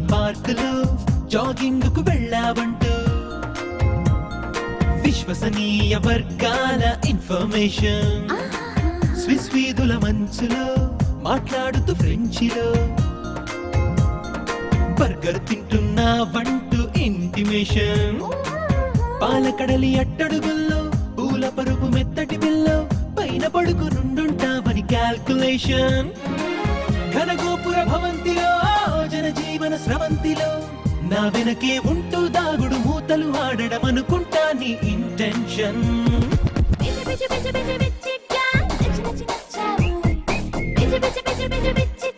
పార్కులో జాగింగ్ కు వెళ్ళావంటూ విశ్వసనీయ వర్గాల ఇన్ఫర్మేషన్ స్విస్ వీధుల మంచులో మాట్లాడుతూ ఫ్రెంచిలో బర్గర్ తింటున్నావంటూ ఇంటిమేషన్ పాలకడలి అట్టడుగుల్లో పూల పరుపు మెత్తటి బిల్లో పైన పడుకునుండుంటావని క్యాల్కులేషన్ ఘనగోపుర భవంతిలో జనజీవన స్రవంతిలో నా వెనకే ఉంటూ దాగుడు మూతలు ఆడడం అనుకుంటా నీ ఇంటెన్షన్ బిచి బిచి బిచి బిచి బిచి